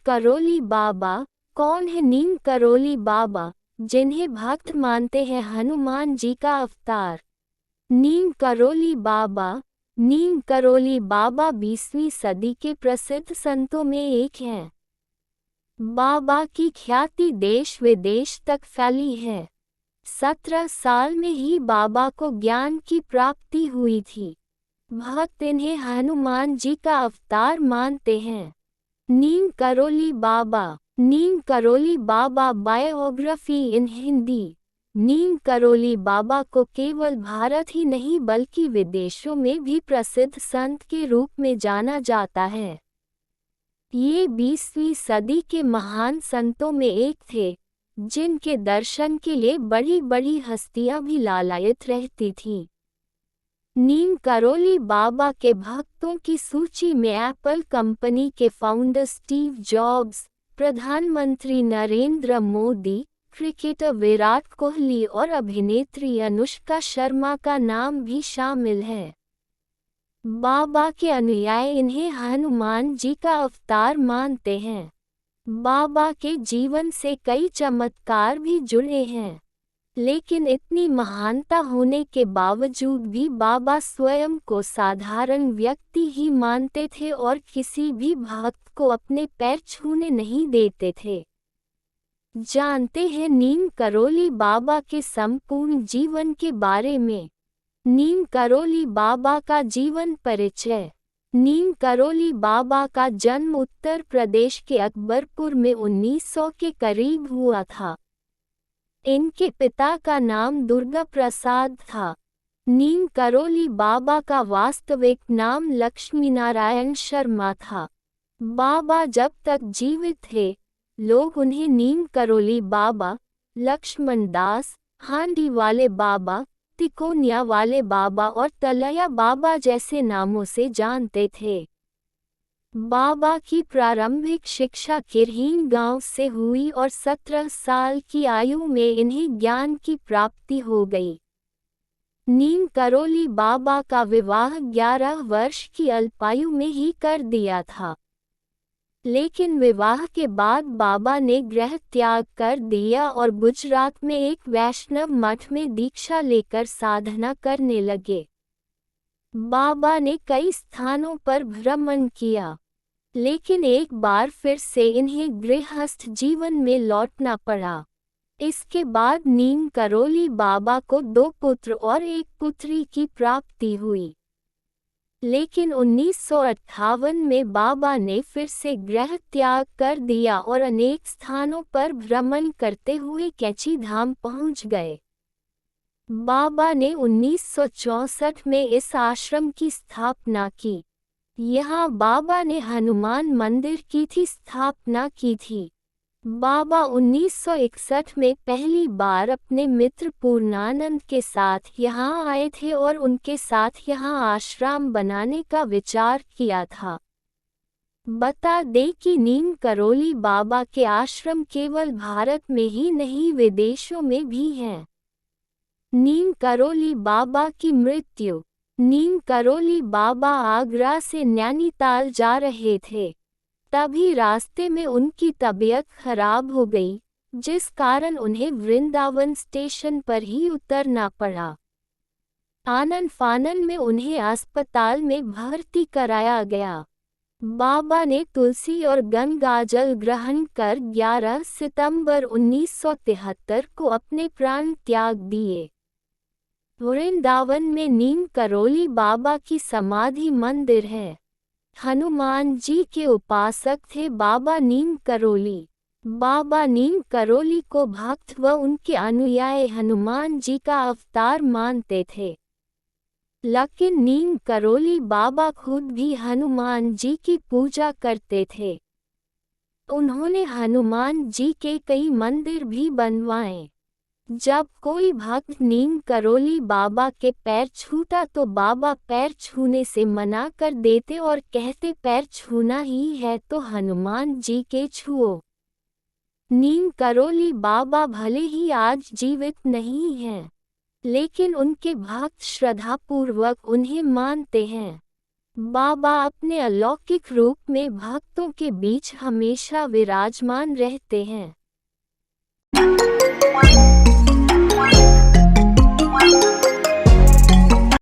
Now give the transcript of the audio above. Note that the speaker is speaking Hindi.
करोली बाबा। कौन है नीम करोली बाबा, जिन्हें भक्त मानते हैं हनुमान जी का अवतार? नीम करोली बाबा। नीम करोली बाबा 20वीं सदी के प्रसिद्ध संतों में एक हैं। बाबा की ख्याति देश विदेश तक फैली है। 17 साल में ही बाबा को ज्ञान की प्राप्ति हुई थी। भक्त इन्हें हनुमान जी का अवतार मानते हैं। नीम करोली बाबा। नीम करोली बाबा बायोग्राफी इन हिंदी। नीम करोली बाबा को केवल भारत ही नहीं बल्कि विदेशों में भी प्रसिद्ध संत के रूप में जाना जाता है। ये 20वीं सदी के महान संतों में एक थे, जिनके दर्शन के लिए बड़ी बड़ी हस्तियां भी लालायित रहती थीं। नीम करोली बाबा के भक्तों की सूची में एप्पल कंपनी के फाउंडर स्टीव जॉब्स, प्रधानमंत्री नरेंद्र मोदी, क्रिकेटर विराट कोहली और अभिनेत्री अनुष्का शर्मा का नाम भी शामिल है। बाबा के अनुयायी इन्हें हनुमान जी का अवतार मानते हैं। बाबा के जीवन से कई चमत्कार भी जुड़े हैं, लेकिन इतनी महानता होने के बावजूद भी बाबा स्वयं को साधारण व्यक्ति ही मानते थे और किसी भी भक्त को अपने पैर छूने नहीं देते थे। जानते हैं नीम करोली बाबा के संपूर्ण जीवन के बारे में। नीम करोली बाबा का जीवन परिचय। नीम करोली बाबा का जन्म उत्तर प्रदेश के अकबरपुर में 1900 के करीब हुआ था। इनके पिता का नाम दुर्गा प्रसाद था। नीम करोली बाबा का वास्तविक नाम लक्ष्मीनारायण शर्मा था। बाबा जब तक जीवित थे, लोग उन्हें नीम करोली बाबा, लक्ष्मण दास, हांडी वाले बाबा, तिकोनिया वाले बाबा और तलैया बाबा जैसे नामों से जानते थे। बाबा की प्रारंभिक शिक्षा किरहीन गांव से हुई और 17 साल की आयु में इन्हें ज्ञान की प्राप्ति हो गई। नीम करोली बाबा का विवाह 11 वर्ष की अल्पायु में ही कर दिया था, लेकिन विवाह के बाद बाबा ने गृह त्याग कर दिया और गुजरात में एक वैष्णव मठ में दीक्षा लेकर साधना करने लगे। बाबा ने कई स्थानों पर भ्रमण किया, लेकिन एक बार फिर से इन्हें गृहस्थ जीवन में लौटना पड़ा। इसके बाद नीम करोली बाबा को 2 पुत्र और 1 पुत्री की प्राप्ति हुई, लेकिन 1958 में बाबा ने फिर से गृह त्याग कर दिया और अनेक स्थानों पर भ्रमण करते हुए कैची धाम पहुंच गए। बाबा ने 1964 में इस आश्रम की स्थापना की। यहाँ बाबा ने हनुमान मंदिर की स्थापना की थी। बाबा 1961 में पहली बार अपने मित्र पूर्णानंद के साथ यहाँ आए थे और उनके साथ यहाँ आश्रम बनाने का विचार किया था। बता दें कि नीम करोली बाबा के आश्रम केवल भारत में ही नहीं विदेशों में भी हैं। नीम करोली बाबा की मृत्यु। नीम करोली बाबा आगरा से नैनीताल जा रहे थे, तभी रास्ते में उनकी तबीयत खराब हो गई, जिस कारण उन्हें वृंदावन स्टेशन पर ही उतरना पड़ा। आनन फानन में उन्हें अस्पताल में भर्ती कराया गया। बाबा ने तुलसी और गंगाजल ग्रहण कर 11 सितंबर 1973 को अपने प्राण त्याग दिए। वृंदावन में नीम करोली बाबा की समाधि मंदिर है। हनुमान जी के उपासक थे बाबा नीम करोली। बाबा नीम करोली को भक्त व उनके अनुयायी हनुमान जी का अवतार मानते थे, लेकिन नीम करोली बाबा खुद भी हनुमान जी की पूजा करते थे। उन्होंने हनुमान जी के कई मंदिर भी बनवाए। जब कोई भक्त नीम करोली बाबा के पैर छूता तो बाबा पैर छूने से मना कर देते और कहते पैर छूना ही है तो हनुमान जी के छुओ। नीम करोली बाबा भले ही आज जीवित नहीं हैं, लेकिन उनके भक्त श्रद्धापूर्वक उन्हें मानते हैं। बाबा अपने अलौकिक रूप में भक्तों के बीच हमेशा विराजमान रहते हैं।